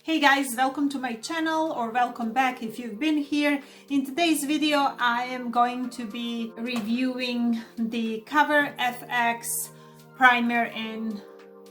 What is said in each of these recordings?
Hey guys, welcome to my channel, or welcome back if you've been here. In today's video I am going to be reviewing the coverfx primer and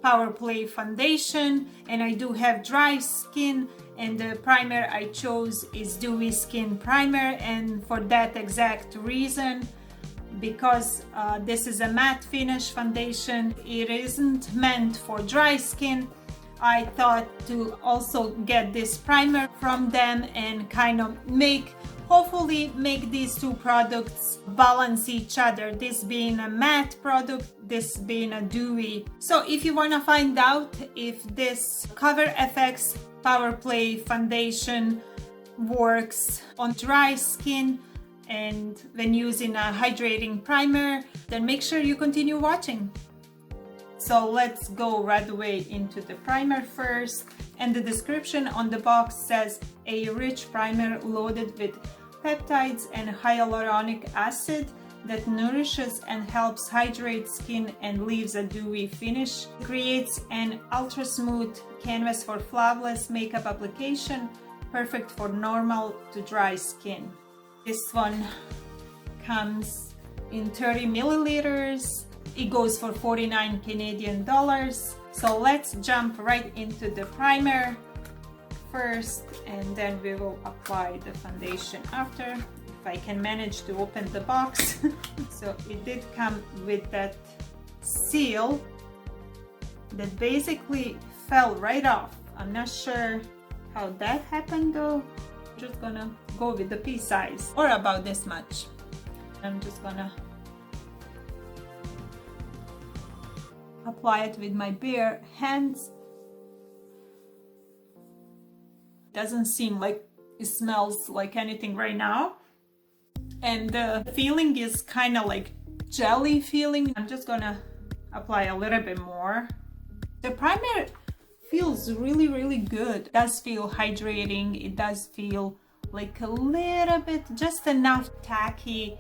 Power Play foundation, and I do have dry skin, and the primer I chose is Dewy Skin Primer, and for that exact reason, because this is a matte finish foundation, it isn't meant for dry skin. I thought to also get this primer from them and kind of hopefully make these two products balance each other, this being a matte product, this being a dewy. So if you want to find out if this coverfx Power Play foundation works on dry skin and when using a hydrating primer, then make sure you continue watching. So let's go right away into the primer first. And the description on the box says a rich primer loaded with peptides and hyaluronic acid that nourishes and helps hydrate skin and leaves a dewy finish. Creates an ultra smooth canvas for flawless makeup application, perfect for normal to dry skin. This one comes in 30 milliliters. It goes for 49 Canadian dollars. So let's jump right into the primer first, and then we will apply the foundation after, if I can manage to open the box. So it did come with that seal that basically fell right off. I'm not sure how that happened though. I'm just gonna go with the pea size, or about this much. I'm just gonna apply it with my bare hands. Doesn't seem like it smells like anything right now, and the feeling is kind of like jelly feeling. I'm just gonna apply a little bit more. The primer feels really good. It does feel hydrating. It does feel like a little bit, just enough tacky.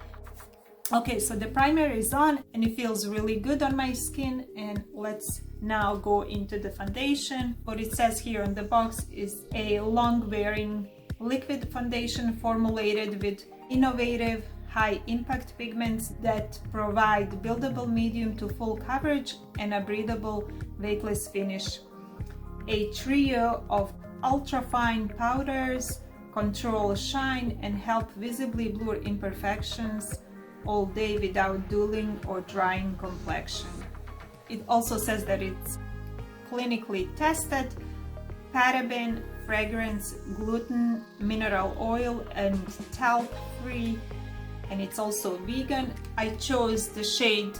Okay, so the primer is on and it feels really good on my skin, and let's now go into the foundation. What it says here on the box is a long-wearing liquid foundation formulated with innovative high-impact pigments that provide buildable medium to full coverage and a breathable, weightless finish. A trio of ultra-fine powders control shine and help visibly blur imperfections all day without dulling or drying complexion. It also says that it's clinically tested, paraben, fragrance, gluten, mineral oil, and talc free, and it's also vegan. I chose the shade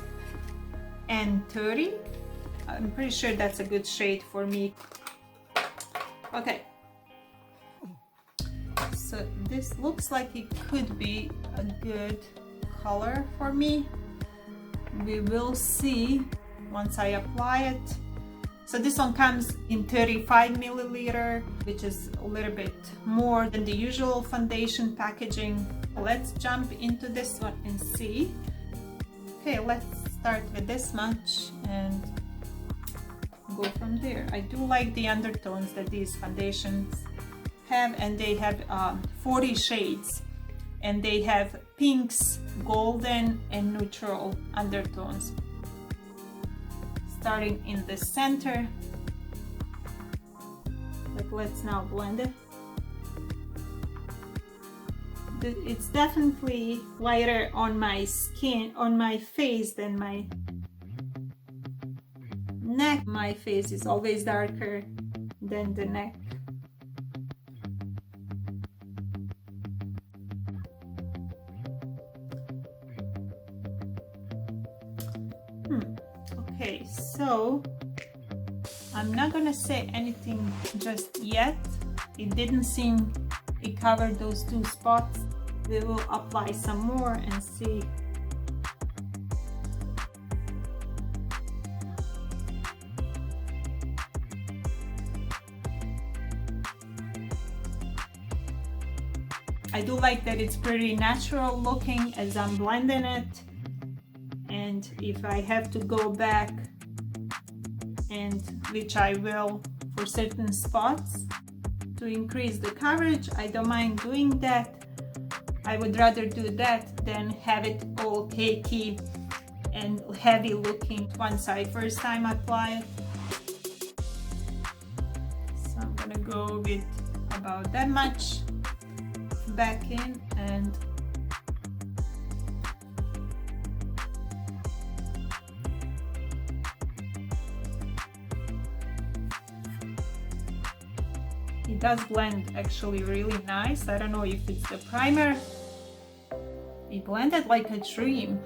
N30. I'm pretty sure that's a good shade for me. Okay, so this looks like it could be a good color for me. We will see once I apply it. So this one comes in 35 milliliter, which is a little bit more than the usual foundation packaging. Let's jump into this one and see. Okay, let's start with this much and go from there. I do like the undertones that these foundations have, and they have 40 shades, and they have pinks, golden, and neutral undertones. Starting in the center, let's now blend it. It's definitely lighter on my skin, on my face, than my neck. My face is always darker than the neck. Okay, so I'm not gonna say anything just yet. It didn't seem it covered those two spots. We will apply some more and see. I do like that it's pretty natural looking as I'm blending it. And if I have to go back, and which I will for certain spots, to increase the coverage, I don't mind doing that. I would rather do that than have it all cakey and heavy looking once I first time apply it. So I'm gonna go with about that much back in, and it does blend actually really nice. I don't know if it's the primer. It blended like a dream.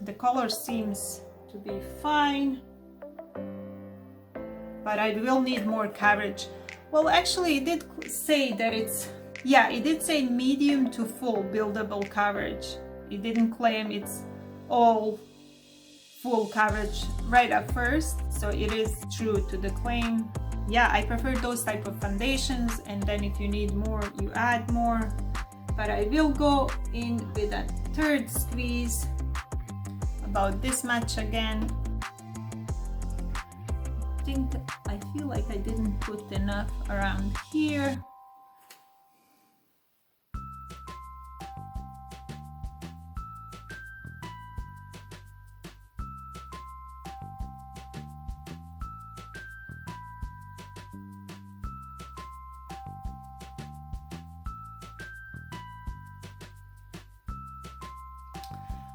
The color seems to be fine, but I will need more coverage. Well, actually it did say that it's, yeah, it did say medium to full buildable coverage. It didn't claim it's all full coverage right at first, so it is true to the claim. Yeah, I prefer those type of foundations, and then if you need more, you add more. But I will go in with a third squeeze, about this much again. I feel like I didn't put enough around here.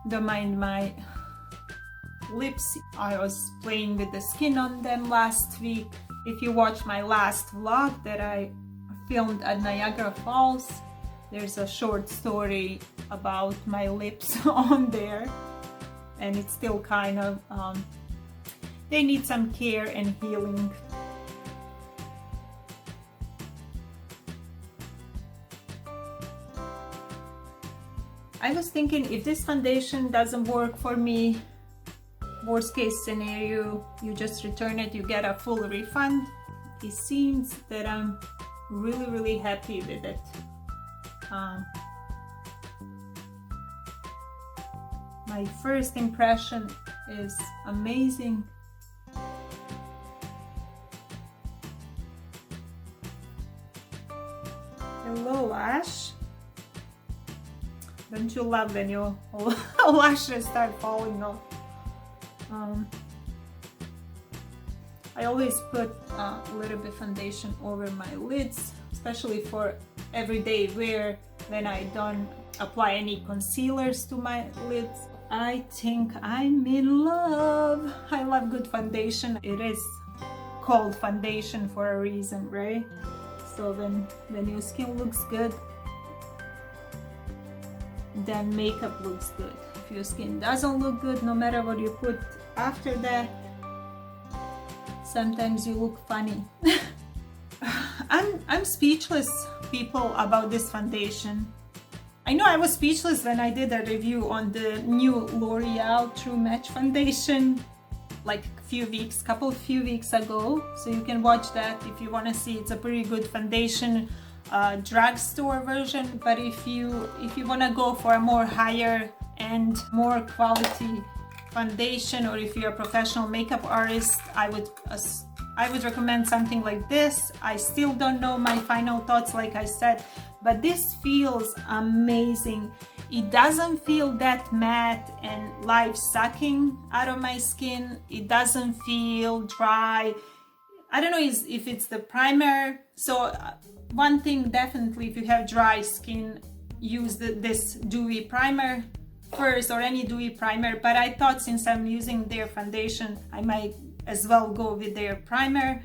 Don't mind my lips. I was playing with the skin on them last week. If you watch my last vlog that I filmed at Niagara Falls, there's a short story about my lips on there, and it's still kind of they need some care and healing. I was thinking, if this foundation doesn't work for me, worst case scenario, you just return it, you get a full refund. It seems that I'm really happy with it. My first impression is amazing. Hello, Ash. Don't you love when your lashes start falling off? I always put a little bit foundation over my lids, especially for everyday wear when I don't apply any concealers to my lids. I think I'm in love. I love good foundation. It is called foundation for a reason, right? So when your skin looks good, then makeup looks good. If your skin doesn't look good, no matter what you put after that, sometimes you look funny. I'm speechless, people, about this foundation. I know I was speechless when I did a review on the new L'Oreal True Match foundation like few weeks ago, so you can watch that if you want to see. It's a pretty good foundation, drugstore version. But if you want to go for a more higher and more quality foundation, or if you're a professional makeup artist, I would recommend something like this. I still don't know my final thoughts, like I said, but this feels amazing. It doesn't feel that matte and life-sucking out of my skin. It doesn't feel dry. I don't know if it's the primer. So one thing, definitely, if you have dry skin, use this Dewy primer first, or any Dewy primer. But I thought, since I'm using their foundation, I might as well go with their primer.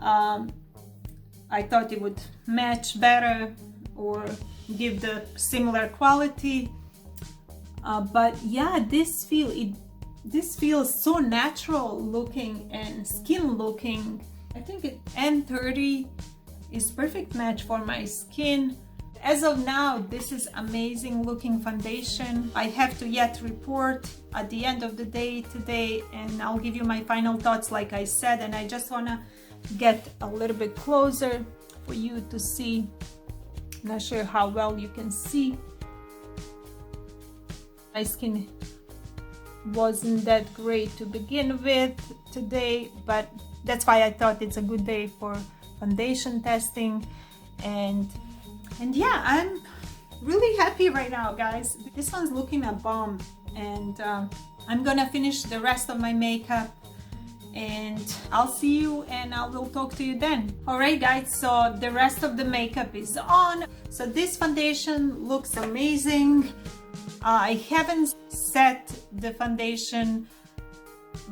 I thought it would match better or give the similar quality. But yeah, this feels so natural looking and skin looking. I think N30 is perfect match for my skin. As of now, this is amazing looking foundation. I have to yet report at the end of the day today, and I'll give you my final thoughts, like I said. And I just want to get a little bit closer for you to see. Not sure how well you can see. My skin wasn't that great to begin with today, but that's why I thought it's a good day for foundation testing, and yeah, I'm really happy right now, guys. This one's looking a bomb, and I'm gonna finish the rest of my makeup, and I'll see you and I will talk to you then. Alright guys, so the rest of the makeup is on. So this foundation looks amazing. I haven't set the foundation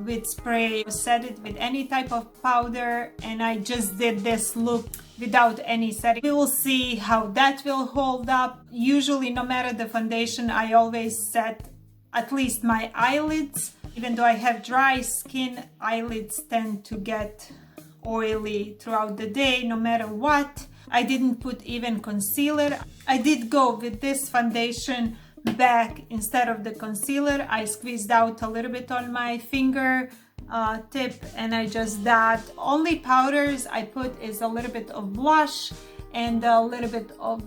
with spray, set it with any type of powder, and I just did this look without any setting. We will see how that will hold up. Usually, no matter the foundation, I always set at least my eyelids. Even though I have dry skin, eyelids tend to get oily throughout the day, no matter what. I didn't put even concealer. I did go with this foundation back instead of the concealer. I squeezed out a little bit on my finger tip, and I just that. Only powders I put is a little bit of blush and a little bit of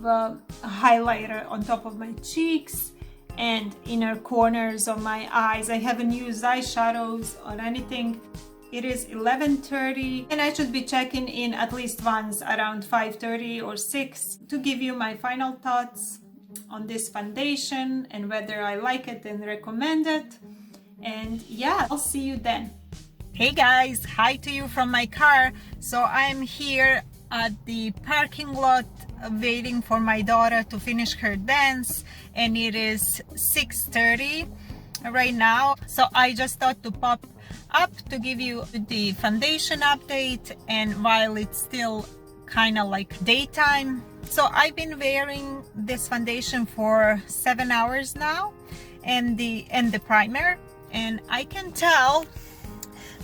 highlighter on top of my cheeks and inner corners of my eyes. I haven't used eyeshadows or anything. It is 11:30 and I should be checking in at least once around 5:30 or 6 to give you my final thoughts on this foundation and whether I like it and recommend it. And yeah, I'll see you then. Hey guys, hi to you from my car. So I'm here at the parking lot waiting for my daughter to finish her dance, and it is 6:30 right now. So I just thought to pop up to give you the foundation update, and while it's still kind of like daytime. So I've been wearing this foundation for 7 hours now, and the primer, and I can tell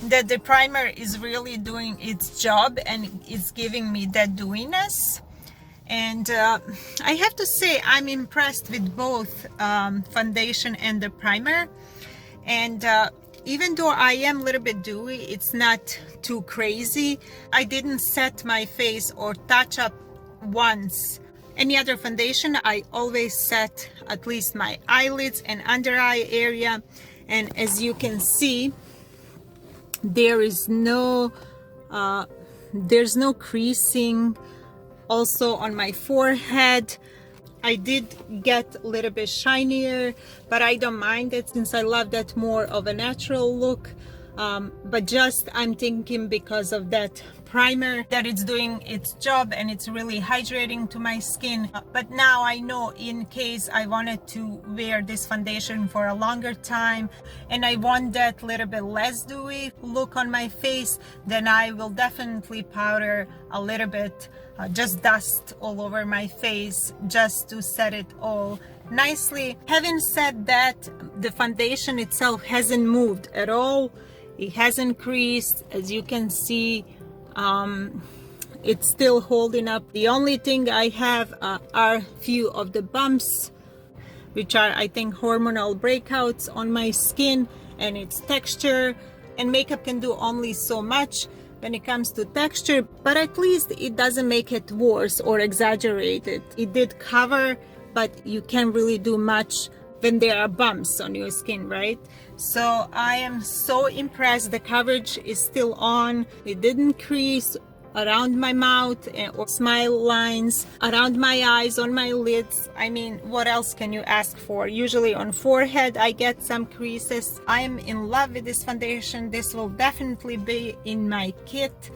that the primer is really doing its job and it's giving me that dewiness. And I have to say I'm impressed with both foundation and the primer. And even though I am a little bit dewy, it's not too crazy. I didn't set my face or touch up once. Any other foundation, I always set at least my eyelids and under eye area. And as you can see, there's no creasing. Also on my forehead, I did get a little bit shinier, but I don't mind it since I love that more of a natural look. But just I'm thinking because of that primer that it's doing its job and it's really hydrating to my skin. But now I know in case I wanted to wear this foundation for a longer time and I want that little bit less dewy look on my face, then I will definitely powder a little bit, just dust all over my face just to set it all nicely. Having said that, the foundation itself hasn't moved at all. It hasn't creased, as you can see. It's still holding up. The only thing I have are few of the bumps, which are, I think, hormonal breakouts on my skin and its texture. And makeup can do only so much when it comes to texture, but at least it doesn't make it worse or exaggerate it. It did cover, but you can't really do much when there are bumps on your skin, right? So I am so impressed. The coverage is still on. It didn't crease around my mouth or smile lines, around my eyes, on my lids. I mean, what else can you ask for? Usually on forehead I get some creases. I am in love with this foundation. This will definitely be in my kit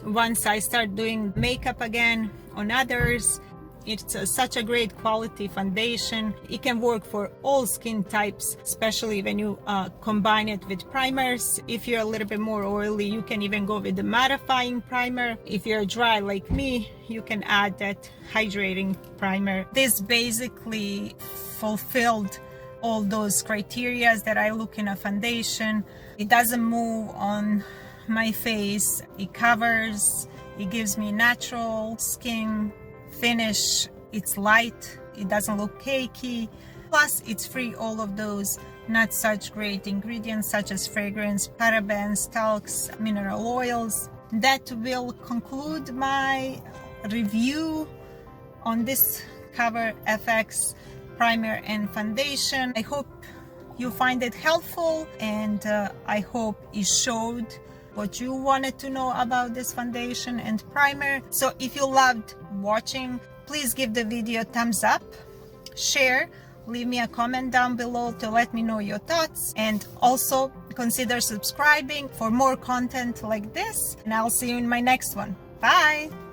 once I start doing makeup again on others. It's such a great quality foundation. It can work for all skin types, especially when you combine it with primers. If you're a little bit more oily, you can even go with the mattifying primer. If you're dry like me, you can add that hydrating primer. This basically fulfilled all those criteria that I look in a foundation. It doesn't move on my face. It covers. It gives me natural skin finish. It's light, it doesn't look cakey, plus it's free all of those not such great ingredients such as fragrance, parabens, talcs, mineral oils. That will conclude my review on this CoverFX primer and foundation. I hope you find it helpful, and I hope it showed what you wanted to know about this foundation and primer. So if you loved watching, please give the video a thumbs up, share, leave me a comment down below to let me know your thoughts, and also consider subscribing for more content like this, and I'll see you in my next one. Bye!